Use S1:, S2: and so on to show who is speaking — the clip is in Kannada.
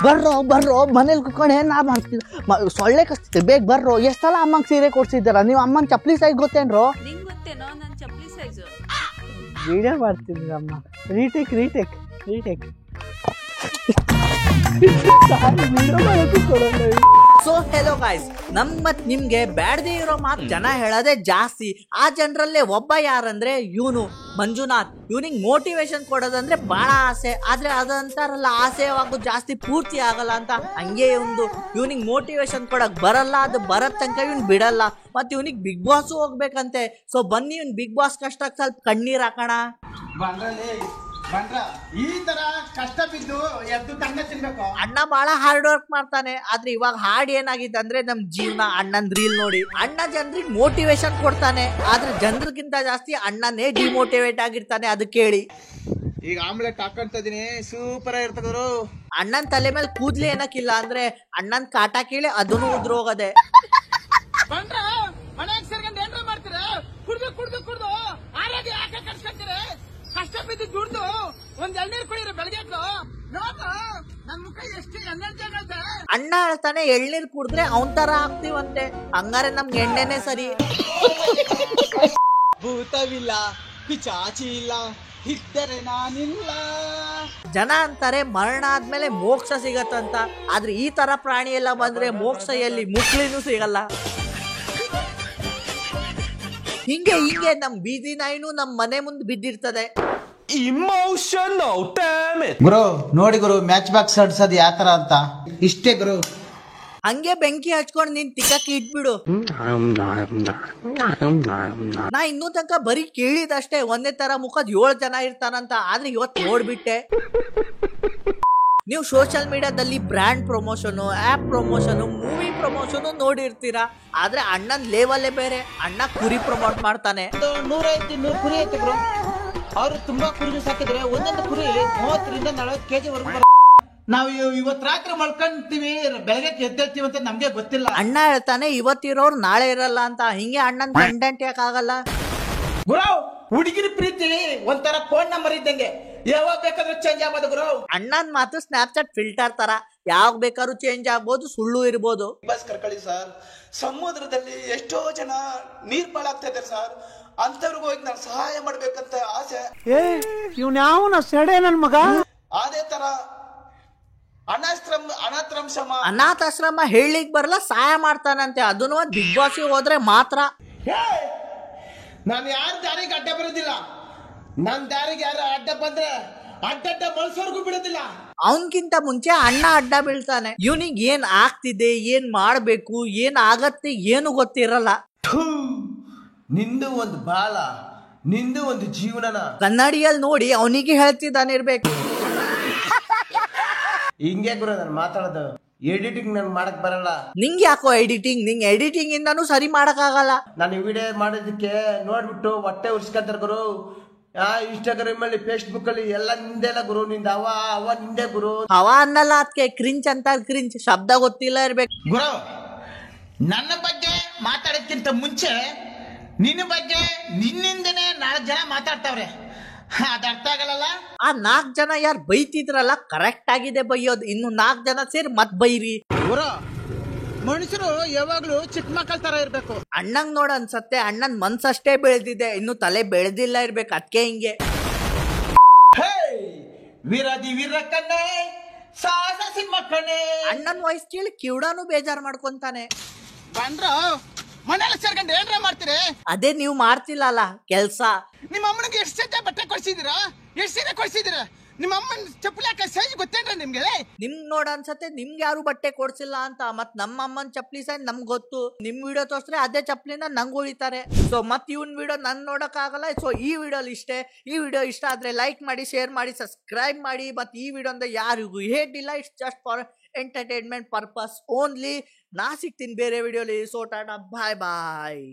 S1: ಬರ್ರೋ ಮನೇಲಿ ಕುತ್ಕೊಂಡು ಏನ್ ಮಾಡ್ತಿದ್ದ ಸೊಳ್ಳೆ ಕಸ್ತಿದ್ದೆ ಬೇಗ ಬರ್ರೋ. ಎಷ್ಟ್ ಸಲ ಅಮ್ಮಂಗೆ ಸೀರೆ ಕೊಡ್ಸಿದ್ದಾರ ನೀವು? ಅಮ್ಮನ ಚಪ್ಪಲಿ ಸೈಜ್ ಗೊತ್ತೇನ್ರೋ?
S2: ನಿಂಗ್ ಗೊತ್ತೇನೋ ನನ್ ಚಪ್ಪಲಿ ಸೈಜು?
S1: ವಿಡಿಯೋ ಮಾಡ್ತೀನಿ ಅಮ್ಮ. ರೀಟೇಕ್ ಸೊ ಹೆಲೋ ಗಾಯ್ಸ್, ಮತ್ ನಿಮ್ಗೆ ಬ್ಯಾಡದೇ ಇರೋ ಮಾತು ಜನ ಹೇಳೋದೇ ಜಾಸ್ತಿ. ಆ ಜನರಲ್ಲೇ ಒಬ್ಬ ಯಾರಂದ್ರೆ ಇವನು ಮಂಜುನಾಥ್. ಇವನಿಗೆ ಮೋಟಿವೇಶನ್ ಕೊಡೋದಂದ್ರೆ ಬಹಳ ಆಸೆ, ಆದ್ರೆ ಅದಂತಾರಲ್ಲ ಆಸೆವಾಗೂ ಜಾಸ್ತಿ ಪೂರ್ತಿ ಆಗಲ್ಲ ಅಂತ ಹಂಗೆ ಇವನಿಗೆ ಮೋಟಿವೇಶನ್ ಕೊಡಕ್ ಬರಲ್ಲ. ಅದು ಬರತ್ ತನಕ ಇವ್ನು ಬಿಡಲ್ಲ. ಮತ್ತೆ ಇವನಿಗೆ ಬಿಗ್ ಬಾಸ್ ಹೋಗ್ಬೇಕಂತೆ. ಸೊ ಬನ್ನಿ ಇವ್ನು ಬಿಗ್ ಬಾಸ್ ಕಷ್ಟಕ್ಕೆ ಸ್ವಲ್ಪ ಕಣ್ಣೀರ್ ಹಾಕೋಣ.
S3: ಈ ತರ ಕಷ್ಟ ಬಿದ್ದು ಎದ್ದು ತಂಡ ತಿನ್ಬೇಕು.
S1: ಅಣ್ಣ ಬಹಳ ಹಾರ್ಡ್ ವರ್ಕ್ ಮಾಡ್ತಾನೆ. ಆದ್ರೆ ಇವಾಗ ಹಾರ್ಡ್ ಏನಾಗಿದೆ ಅಂದ್ರೆ ನಮ್ ಜೀವನ. ಅಣ್ಣನ್ ರೀಲ್ ನೋಡಿ ಅಣ್ಣ ಜನರಿಗೆ ಮೋಟಿವೇಶನ್ ಕೊಡ್ತಾನೆ, ಆದ್ರೆ ಜನರಿಗಿಂತ ಜಾಸ್ತಿ ಅಣ್ಣನೇ ಡಿಮೋಟಿವೇಟ್ ಆಗಿರ್ತಾನೆ. ಅದು ಕೇಳಿ.
S3: ಈಗ ಆಮ್ಲೆಟ್ ಹಾಕೊಂತ ಇದೀನಿ, ಸೂಪರ್ ಆಗಿರ್ತದ್ರು.
S1: ಅಣ್ಣನ್ ತಲೆ ಮೇಲೆ ಕೂದ್ಲಿ ಏನಕ್ಕಿಲ್ಲ ಅಂದ್ರೆ ಅಣ್ಣನ್ ಕಾಟ ಕೇಳಿ ಅದನ್ನು ಉದ್ರ ಹೋಗದೆ.
S3: ಕಷ್ಟ ಬಿದ್ದು ದುಡ್ದು ಒಂದ್ ಎಳ್ನೀರ್ ಕುಡಿದ್ರೆ ಬೆಳಗ್ಗೆ ನನ್ ಮುಖ ಎಷ್ಟು ಎನರ್ಜಿ ಆಗುತ್ತೆ.
S1: ಅಣ್ಣ ಹೇಳ್ತಾನೆ ಎಳ್ನೀರ್ ಕುಡಿದ್ರೆ ಅವನ್ ತರ ಆಗ್ತೀವಂತೆ. ಹಂಗಾರೆ ನಮ್ಗೆ ಎಣ್ಣೆನೆ ಸರಿ.
S3: ಭೂತವಿಲ್ಲ, ಪಿಚಾಚಿ ಇಲ್ಲ, ಇದ್ದರೆ ನಾನಿಲ್ಲ.
S1: ಜನ ಅಂತಾರೆ ಮರಣ ಆದ್ಮೇಲೆ ಮೋಕ್ಷ ಸಿಗತ್ತಂತ. ಆದ್ರೆ ಈ ತರ ಪ್ರಾಣಿ ಎಲ್ಲ ಬಂದ್ರೆ ಮೋಕ್ಷ ಎಲ್ಲಿ? ಮುಕ್ಳಿನೂ ಸಿಗಲ್ಲ. ಹಿಂಗೆ ನಮ್ ಬೀದಿ ನಾಯಿನೂ ನಮ್ ಮನೆ ಮುಂದೆ ಬಿದ್ದಿರ್ತದೆ.
S4: ಗುರು ನೋಡಿ ಗುರು, ಮ್ಯಾಚ್ ಬಾಕ್ಸ್ ಆಡ್ಸೋದು ಯಾವ ತರ ಅಂತ. ಇಷ್ಟೇ ಗುರು.
S1: ಹಂಗೆ ಬೆಂಕಿ ಹಚ್ಕೊಂಡು ನೀನ್ ತಿಕ್ಕಕ್ಕೆ ಇಟ್ಬಿಡು. ನಾ ಇನ್ನೂ ತನಕ ಬರೀ ಕೇಳಿದಷ್ಟೇ ಒಂದೇ ತರ ಮುಖದ್ 7 ಜನ ಇರ್ತಾನಂತ. ಆದ್ರೆ ಇವತ್ತು ನೋಡ್ಬಿಟ್ಟೆ. ನೀವು ಸೋಷಿಯಲ್ ಮೀಡಿಯಾದಲ್ಲಿ brand promotion, app promotion, movie promotion ನೋಡಿರ್ತೀರಾ. ಆದ್ರೆ ಅಣ್ಣನ್ ಲೆವೆಲ್ಲೇ ಬೇರೆ. ಅಣ್ಣ ಕುರಿ ಪ್ರಮೋಟ್ ಮಾಡ್ತಾನೆ.
S4: 100 ಕುರಿ ಐತೆ ಗುರು. ಅವ್ರು ತುಂಬಾ ಕುರಿ ಸಾಕಿದ್ರೆ ಒಂದೊಂದು ಕುರಿ 30 ರಿಂದ 40 kg ವರೆಗೂ. ನಾವು ಇವತ್ ರಾತ್ರಿ ಮಲ್ಕೊಂತೀವಿ, ಬೆಳಗ್ಗೆ ಎದ್ದೇಳ್ತೀವಿ ಅಂತ ನಮ್ಗೆ ಗೊತ್ತಿಲ್ಲ.
S1: ಅಣ್ಣ ಹೇಳ್ತಾನೆ ಇವತ್ತಿರೋರು ನಾಳೆ ಇರಲ್ಲ ಅಂತ. ಹಿಂಗೆ ಅಣ್ಣನ್ ಕಂಟೆಂಟ್ ಯಾಕಾಗಲ್ಲ
S4: ಗುರು? ಹುಡುಗಿನ ಪ್ರೀತಿ ಒಂಥರ ಫೋನ್ ನಂಬರ್ ಇದ್ದಂಗೆ, ಯಾವಾಗ ಬೇಕಾದ್ರೂ ಚೇಂಜ್ ಆಗ್ಬೋದು ಗುರು.
S1: ಅಣ್ಣನ್ ಮಾತು ಸ್ನ್ಯಾಪ್ಚಾಟ್ ಫಿಲ್ಟರ್ ತರ, ಯಾವಾಗ ಬೇಕಾದ್ರೂ ಚೇಂಜ್ ಆಗ್ಬೋದು, ಸುಳ್ಳು ಇರ್ಬೋದು.
S5: ಬಸ್ ಕರ್ಕೊಳ್ಳಿ ಸರ್. ಸಮುದ್ರದಲ್ಲಿ ಎಷ್ಟೋ ಜನ ನೀರ್ ಪಾಲಾಗ್ತಾ ಇದ್ದಾರೆ ಸರ್. ಅಂತವ್ರಿಗೂ ಹೋಗಿ ನಾನು ಸಹಾಯ ಮಾಡ್ಬೇಕಂತ ಆಸೆ.
S3: ಇವ್ನ ಯಾವನ ಸೆಡೆ ನನ್ ಮಗ.
S5: ಅದೇ ತರ
S1: ಅನಾಥಾಶ್ರಮ ಹೇಳಿಕ್ ಬರಲ್ಲ, ಸಹಾಯ ಮಾಡ್ತಾನಂತೆ. ಅದನ್ನು ಬಿಗ್ ಬಾಸ್ ಹೋದ್ರೆ ಮಾತ್ರ.
S4: ನಾನು ಯಾರ ದಾರಿಗೆ ಅಡ್ಡ ಬರೋದಿಲ್ಲ. ನನ್ ದಾರಿಗೆ ಯಾರು ಅಡ್ಡ ಬಂದ್ರೆ ಅಡ್ಡ ಬಳಸೋರ್ಗು ಬಿಡೋದಿಲ್ಲ.
S1: ಅವನ್ಕಿಂತ ಮುಂಚೆ ಅಣ್ಣ ಅಡ್ಡ ಬೀಳ್ತಾನೆ. ಇವನಿಗೆ ಏನ್ ಆಗ್ತಿದೆ, ಏನ್ ಮಾಡ್ಬೇಕು, ಏನ್ ಆಗತ್ತೆ ಏನು ಗೊತ್ತಿರಲ್ಲ.
S4: ನಿಂದು ಒಂದು ಬಾಳ, ನಿಂದು ಒಂದು ಜೀವನನ
S1: ಕನ್ನಡಿಯಲ್ಲಿ ನೋಡಿ ಅವನಿಗೆ ಹೇಳ್ತಿದ್ದಾನಿರ್ಬೇಕು.
S4: ಹಿಂಗೆ ಗುರು ನಾನು ಮಾತಾಡೋದು. ಎಡಿಟಿಂಗ್ ನನ್ ಮಾಡಕ್ ಬರಲ್ಲ.
S1: ನಿಂಗೆ ಯಾಕೋ ಎಡಿಟಿಂಗ್? ನಿಂಗೆ ಎಡಿಟಿಂಗ್ ಇಂದಾನು ಸರಿ ಮಾಡಕ್ ಆಗಲ್ಲ.
S4: ನಾನು ವಿಡಿಯೋ ಮಾಡೋದಕ್ಕೆ ನೋಡ್ಬಿಟ್ಟು ಹೊಟ್ಟೆ ಉರ್ಸ್ಕೊಂತಾರ ಗುರು. ಇನ್ಸ್ಟಾಗ್ರಾಮ್ ಅಲ್ಲಿ, ಫೇಸ್ಬುಕ್ ಅಲ್ಲಿ ಎಲ್ಲ ನಿಂದೆಲ್ಲ ಗುರು. ನಿಂದ ಅವ ನಿಂದೆ ಗುರು.
S1: ಅವ ಅನ್ನಲ್ಲ, ಅದಕ್ಕೆ ಕ್ರಿಂಚ್ ಅಂತ. ಕ್ರಿಂಚ್ ಶಬ್ದ ಗೊತ್ತಿಲ್ಲ ಇರ್ಬೇಕು
S4: ಗುರು. ನನ್ನ ಬಗ್ಗೆ ಮಾತಾಡೋದಕ್ಕಿಂತ ಮುಂಚೆ ನಿನ್ನ ಬಗ್ಗೆ ನಿನ್ನಿಂದನೇ 4 ಜನ ಮಾತಾಡ್ತಾವ್ರೆ. ಅದ ಅರ್ಥ ಆಗಲ್ಲ.
S1: ಆ 4 ಜನ ಯಾರು ಬೈತಿದ್ರಲ್ಲ, ಕರೆಕ್ಟ್ ಆಗಿದೆ ಬೈಯೋದು. ಇನ್ನು 4 ಜನ ಸೇರಿ ಮತ್ ಬೈರಿ.
S3: ಗುರು, ಮನುಷ್ಯರು ಯಾವಾಗ್ಲೂ ಚಿಕ್ಕ ಮಕ್ಕಳ ತರ ಇರ್ಬೇಕು.
S1: ಅಣ್ಣಂಗ್ ನೋಡ ಅನ್ಸತ್ತೆ ಅಣ್ಣನ್ ಮನ್ಸಷ್ಟೇ ಬೆಳೆದಿದೆ, ಇನ್ನು ತಲೆ ಬೆಳೆದಿಲ್ಲ ಇರ್ಬೇಕು. ಅದಕ್ಕೆ ಹಿಂಗೆ.
S4: ವೀರಾದಿ ವೀರ ಕಣ್ಣೆ, ಸಾಹಸ ಸಿಂಹ ಕಣ್ಣೆ.
S1: ಅಣ್ಣನ್ ವಾಯ್ಸ್ ಕೇಳಿ ಕಿವುಡಾನು ಬೇಜಾರ್ ಮಾಡ್ಕೊಂತಾನೆ.
S3: ಬಂದ್ರ ಮನೆಲ್ಲ ಸೇರ್ಕೊಂಡು ಏನ್ರ ಮಾಡ್ತೀರಿ?
S1: ಅದೇ ನೀವು ಮಾಡ್ತಿಲ್ಲಲ್ಲ ಕೆಲ್ಸ.
S3: ನಿಮ್ಮ ಅಮ್ಮನಿಗೆ ಎಷ್ಟು ಜೊತೆ ಬಟ್ಟೆ ಕೊಡ್ಸಿದೀರಾ? ಎಷ್ಟು ಸೀರೆ ಕೊಡ್ಸಿದೀರಾ? ನಿಮ್ಮ ಅಮ್ಮನ ಚಪ್ಪಲಿ ಹಾಕ ಸೈಜ್ ಗೊತ್ತೇನ್ರ ನಿಮ್ಗೆ?
S1: ನಿಮ್ ನೋಡ ಅನ್ಸತ್ತೆ ನಿಮ್ಗೆ ಯಾರು ಬಟ್ಟೆ ಕೊಡ್ಸಿಲ್ಲ ಅಂತ. ಮತ್ ನಮ್ಮ ಅಮ್ಮನ್ ಚಪ್ಪಲಿ ಸೈಜ್ ನಮ್ಗೆ ಗೊತ್ತು. ನಿಮ್ ವಿಡಿಯೋ ತೋರಿಸ್ರೆ ಅದೇ ಚಪ್ಪಲಿನ ನಂಗೆ ಉಳಿತಾರೆ. ಸೊ ಮತ್ ಇವನ್ ವಿಡಿಯೋ ನನ್ ನೋಡಕ್ ಆಗಲ್ಲ. ಸೊ ಈ ವಿಡಿಯೋಲಿ ಇಷ್ಟೇ. ಈ ವಿಡಿಯೋ ಇಷ್ಟ ಆದ್ರೆ ಲೈಕ್ ಮಾಡಿ, ಶೇರ್ ಮಾಡಿ, ಸಬ್ಸ್ಕ್ರೈಬ್ ಮಾಡಿ. ಮತ್ ಈ ವಿಡಿಯೋ ಅಂದ್ರೆ ಯಾರಿಗೂ ಹೇಟ್ ಇಲ್ಲ. It's just for entertainment purpose only. ನಾ ಸಿಗ್ತೀನಿ ಬೇರೆ ವಿಡಿಯೋಲಿ. ಸೊ ಟಾಟಾ, ಬಾಯ್ ಬಾಯ್.